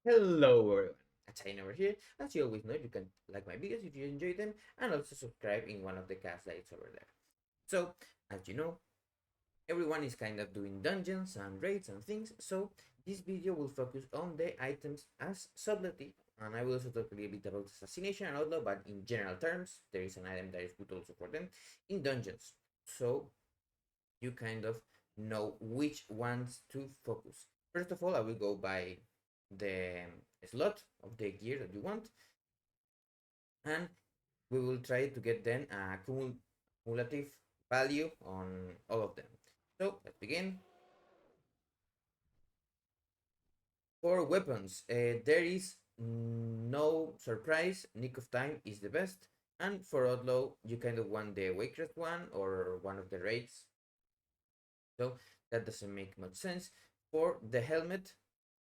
Hello everyone, Hachadino over here. As you always know, you can like my videos if you enjoy them and also subscribe in one of the cast lights over there. So, as you know, everyone is kind of doing dungeons and raids and things, so this video will focus on the items as subtlety, and I will also talk a little bit about assassination and outlaw, but in general terms, there is an item that is good also for them in dungeons. So, you kind of know which ones to focus. First of all, I will go by the slot of the gear that you want, and we will try to get then a cumulative value on all of them. So let's begin. For weapons, there is no surprise. Nick of Time is the best, and for outlaw, you kind of want the Wakecrest one or one of the raids. So that doesn't make much sense. For the helmet,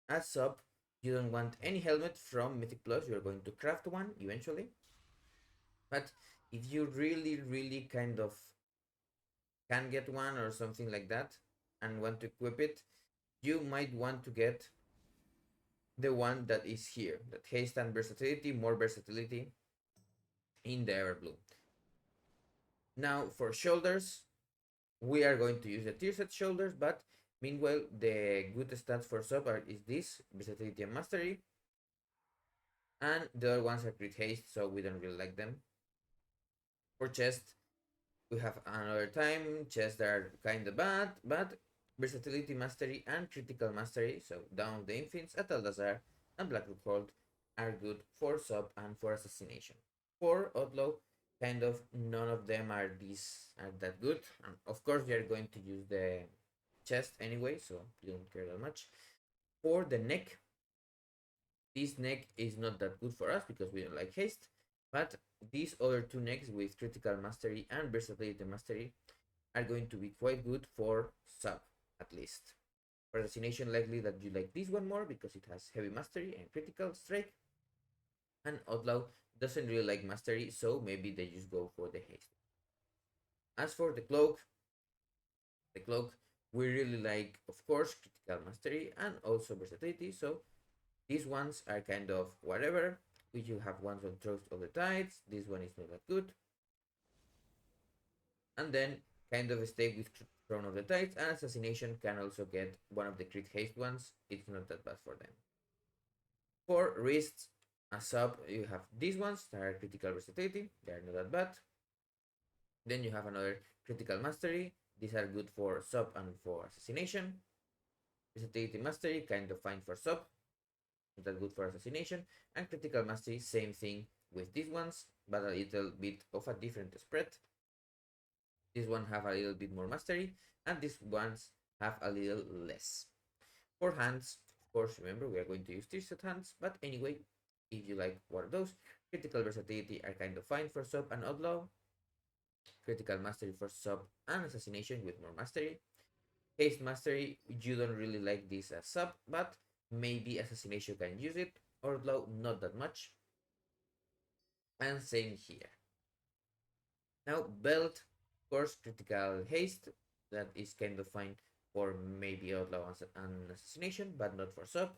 as sub, you don't want any helmet from Mythic Plus. You're going to craft one eventually. But if you really kind of can get one or something like that and want to equip it, you might want to get the one that is here, that haste and versatility, more versatility in the Everblue. Now for shoulders, we are going to use the tier set shoulders, but meanwhile the good stats for sub is this, versatility and mastery, and the other ones are crit haste, so we don't really like them. For chest, we have another time chests that are kind of bad, but versatility mastery and critical mastery, so down the infants, Ataldazar and Blackroot Hold are good for sub and for assassination. For outlaw, kind of none of them are that good. And of course, we are going to use the chest anyway, so you don't care that much. For the neck, this neck is not that good for us because we don't like haste, but these other two necks with critical mastery and versatility mastery are going to be quite good for sub, at least. For assassination, likely that you like this one more because it has heavy mastery and critical strike, and outlaw doesn't really like mastery, so maybe they just go for the haste. As for the cloak we really like, of course, critical mastery and also versatility, so these ones are kind of whatever. We you have ones on Trust of the Tides. This one is not that good. And then kind of stay with Throne of the Tides, and Assassination can also get one of the crit haste ones. It's not that bad for them. For wrists, a sub, you have these ones that are critical versatility. They are not that bad. Then you have another critical mastery. These are good for sub and for assassination. Versatility mastery, kind of fine for sub, not that good for assassination. And critical mastery, same thing with these ones, but a little bit of a different spread. This one have a little bit more mastery, and these ones have a little less. For hands, of course, remember we are going to use tier set hands, but anyway, if you like one of those, critical versatility are kind of fine for sub and outlaw. Critical mastery for sub and assassination with more mastery. Haste mastery, you don't really like this as sub, but maybe assassination can use it. Outlaw, not that much. And same here. Now belt, of course, critical haste, that is kind of fine for maybe outlaw and assassination, but not for sub.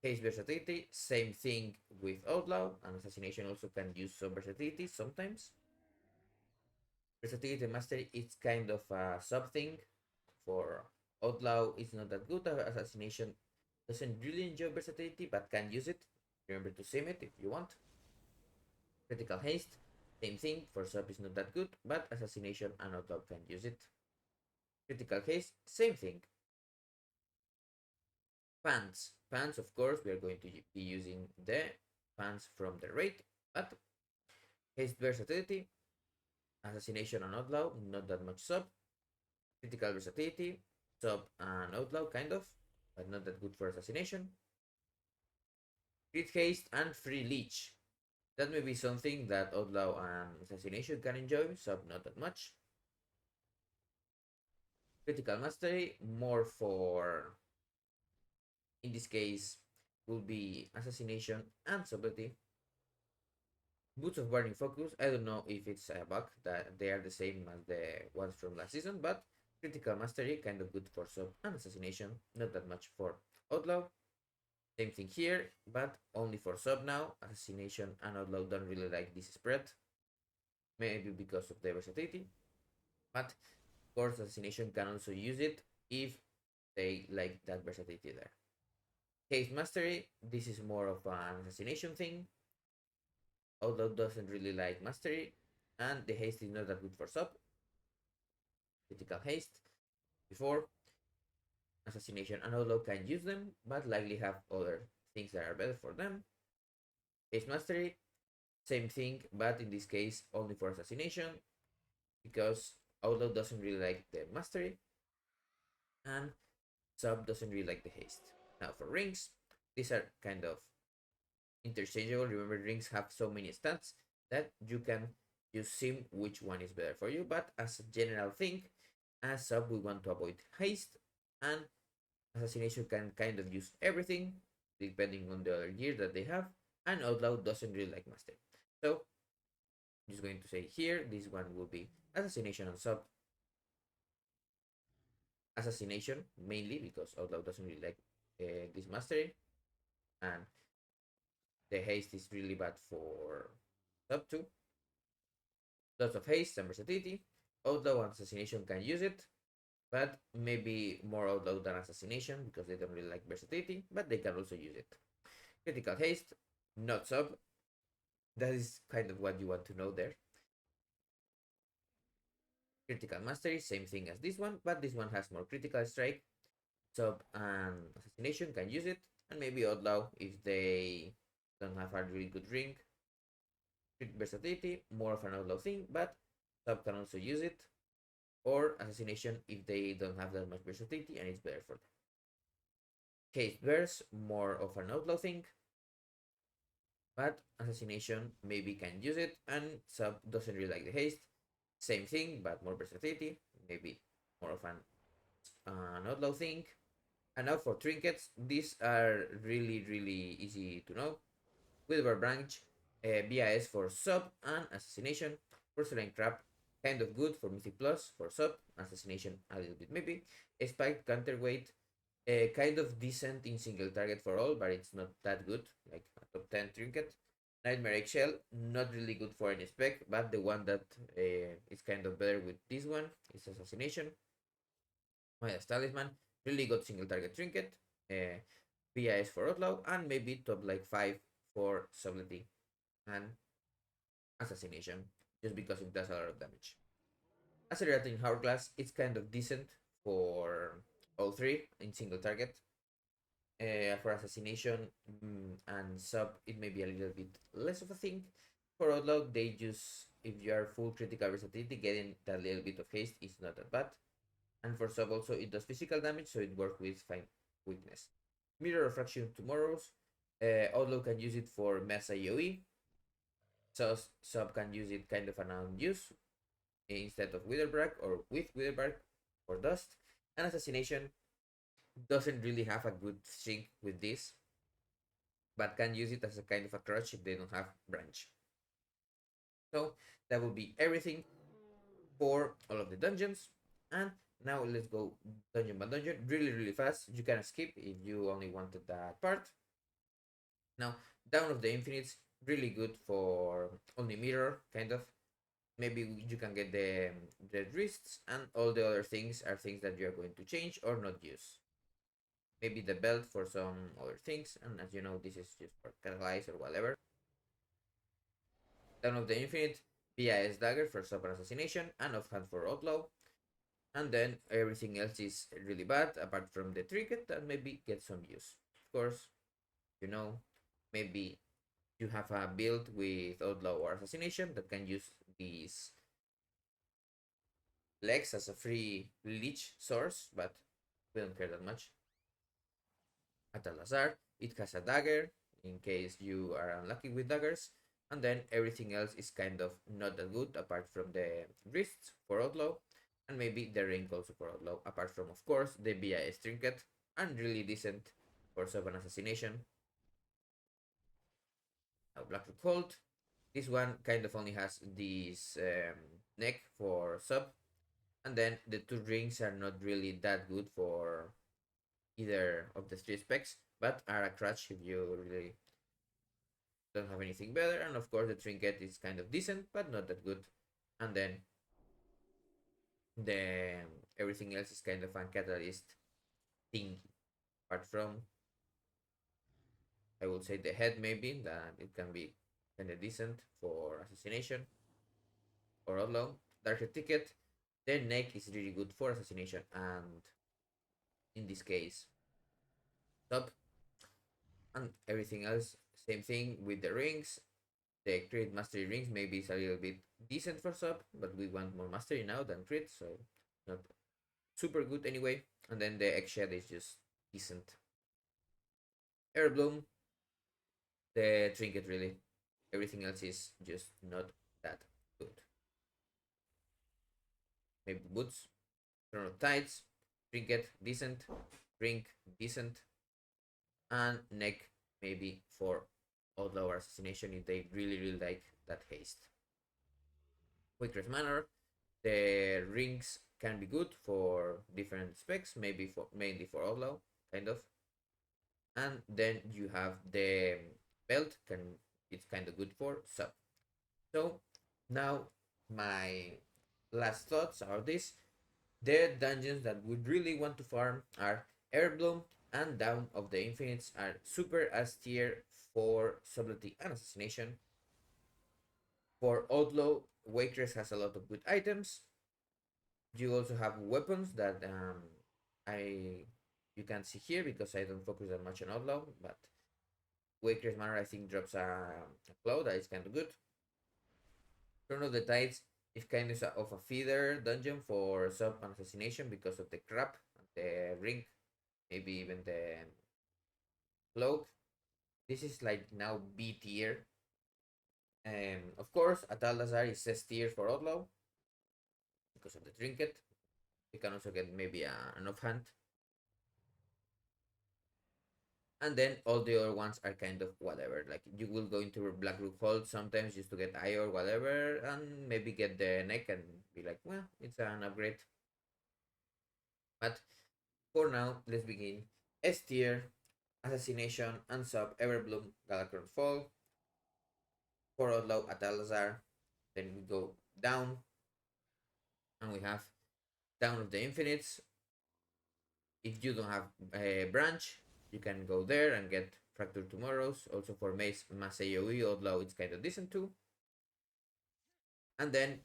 Haste versatility, same thing with outlaw, and assassination also can use some versatility sometimes. Versatility mastery, it's kind of a sub thing. For outlaw, it's not that good. Assassination doesn't really enjoy versatility, but can use it. Remember to save it if you want. Critical haste, same thing. For sub is not that good, but assassination and outlaw can use it. Critical haste, same thing. Pants. Pants, of course, we are going to be using the pants from the raid, but haste versatility, assassination and outlaw, not that much sub. Critical versatility, sub and outlaw, kind of, but not that good for assassination. Crit haste and free leech. That may be something that outlaw and assassination can enjoy, sub not that much. Critical mastery, more for, in this case, will be assassination and subtlety. Boots of Burning Focus, I don't know if it's a bug that they are the same as the ones from last season, but critical mastery, kind of good for sub and assassination, not that much for outlaw. Same thing here, but only for sub now. Assassination and Outlaw don't really like this spread, maybe because of the versatility. But of course, Assassination can also use it if they like that versatility there. Haste Mastery, this is more of an assassination thing. Outlaw doesn't really like Mastery, and the haste is not that good for sub. Critical haste before assassination and Outlaw can use them, but likely have other things that are better for them. Haste Mastery, same thing, but in this case only for assassination, because Outlaw doesn't really like the Mastery, and Sub doesn't really like the haste. Now for rings, these are kind of interchangeable. Remember, rings have so many stats that you can use sim which one is better for you, but as a general thing, as sub we want to avoid haste, and assassination can kind of use everything depending on the other gear that they have, and outlaw doesn't really like master. So I'm just going to say here this one will be assassination and sub. Assassination mainly because outlaw doesn't really like this mastery, and the haste is really bad for sub 2. Lots of haste and versatility. Outlaw and assassination can use it, but maybe more outlaw than assassination because they don't really like versatility, but they can also use it. Critical haste, not sub. That is kind of what you want to know there. Critical mastery, same thing as this one, but this one has more critical strike. Sub and assassination can use it, and maybe outlaw if they don't have a really good ring. Versatility, more of an outlaw thing, but sub can also use it, or assassination if they don't have that much versatility and it's better for them. Haste verse, more of an outlaw thing, but assassination maybe can use it, and sub doesn't really like the haste. Same thing, but more versatility, maybe more of an outlaw thing. And now for trinkets, these are really easy to know. Wilbur branch, BIS for sub and assassination. Porcelain crab, kind of good for mythic plus for sub, assassination a little bit maybe. Spiked counterweight, kind of decent in single target for all, but it's not that good, like a top 10 trinket. Nightmare eggshell, not really good for any spec, but the one that is kind of better with this one is assassination. Maya's talisman, really good single target trinket. PIS for outlaw, and maybe top like 5 for subtlety and assassination, just because it does a lot of damage. Accelerating hourglass, it's kind of decent for all three in single target. For assassination and sub, it may be a little bit less of a thing. For outlaw, they just, if you are full critical versatility, getting that little bit of haste is not that bad. And for sub also, it does physical damage, so it works with fine weakness. Mirror Refraction Tomorrows, outlaw can use it for mesa AoE, so sub can use it kind of an unuse instead of Witherbrag or with Witherbrag or Dust. And Assassination doesn't really have a good sync with this, but can use it as a kind of a crutch if they don't have branch. So that will be everything for all of the dungeons. And now let's go dungeon by dungeon really fast. You can skip if you only wanted that part. Now, Down of the Infinites, really good for only mirror, kind of. Maybe you can get the wrists, and all the other things are things that you are going to change or not use. Maybe the belt for some other things, and as you know, this is just for catalyze or whatever. Down of the Infinite, BIS Dagger for Super Assassination, and Offhand for Outlaw. And then everything else is really bad, apart from the trinket, that maybe get some use. Of course, you know, maybe you have a build with Outlaw or Assassination that can use these legs as a free leech source, but we don't care that much. At Al-Azhar, it has a dagger in case you are unlucky with daggers, and then everything else is kind of not that good apart from the wrists for Outlaw, and maybe the ring also for Outlaw, apart from, of course, the BIS trinket, and really decent for sub and assassination. Now, Blackroot Colt. This one kind of only has this neck for sub, and then the two rings are not really that good for either of the three specs. but are a crutch if you really don't have anything better. And of course, the trinket is kind of decent, but not that good. And then the everything else is kind of a catalyst thing. Apart from, I would say the head maybe that it can be kind of decent for assassination or outlaw. Darker ticket, the neck is really good for assassination, and in this case, top and everything else. Same thing with the rings. The crit mastery rings maybe is a little bit decent for sub, but we want more mastery now than crit, so not super good anyway. And then the eggshed is just decent. Air bloom, the trinket really. Everything else is just not that good. Maybe boots, turn of tights, trinket decent, ring decent, and neck maybe for outlaw or assassination if they really like that haste. Quick manner, the rings can be good for different specs, maybe for mainly for outlaw, kind of. And then you have the belt, can it's kind of good for sub. So now my last thoughts are this. The dungeons that we really want to farm are Airbloom and Down of the Infinites are super S tier for subtlety and assassination. For Outlaw, Waitress has a lot of good items. You also have weapons that I you can see here because I don't focus that much on Outlaw, but Waitress Manor I think drops a claw that is kind of good. Turn of the Tides is kind of a feeder dungeon for sub and assassination because of the crap, the ring, maybe even the cloak. This is like now B tier. Of course, Atalazar is S tier for Outlaw because of the trinket. You can also get maybe an offhand. And then all the other ones are kind of whatever. Like you will go into Black Rook Hold sometimes just to get eye or whatever, and maybe get the neck and be like, well, it's an upgrade. But for now, let's begin. S tier, Assassination, and Sub, Everbloom, Galacron Fall. For Outlaw, Atalazar. Then we go down, and we have Down of the Infinites. If you don't have a branch, you can go there and get Fractured Tomorrows. Also for Mace, Mass AoE, Outlaw, it's kind of decent too. And then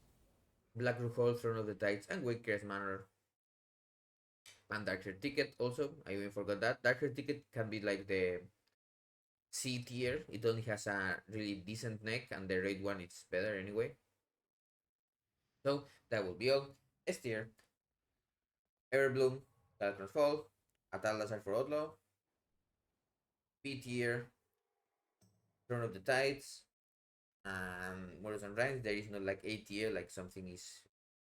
Black Rook Hall, Throne of the Tides, and Waker's Manor. And Darker Ticket also. I even forgot that. Darker Ticket can be like the C tier. It only has a really decent neck, and the raid one is better anyway. So that will be all. S tier, Everbloom, Galacron's Fall, Atalazar for Outlaw. B tier, Throne of the Tides, and Murders and Rhymes. There is not like A tier, like something is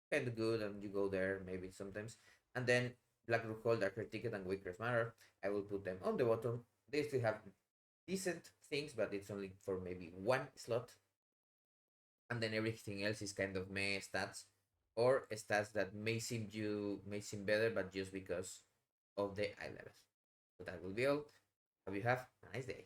kind of good and you go there maybe sometimes. And then Black Rook Hall, Darker Ticket, and Waker's Matter. I will put them on the bottom. They still have decent things, but it's only for maybe one slot. And then everything else is kind of meh stats or stats that may seem better, but just because of the eye levels. So that will be all. Hope you have a nice day.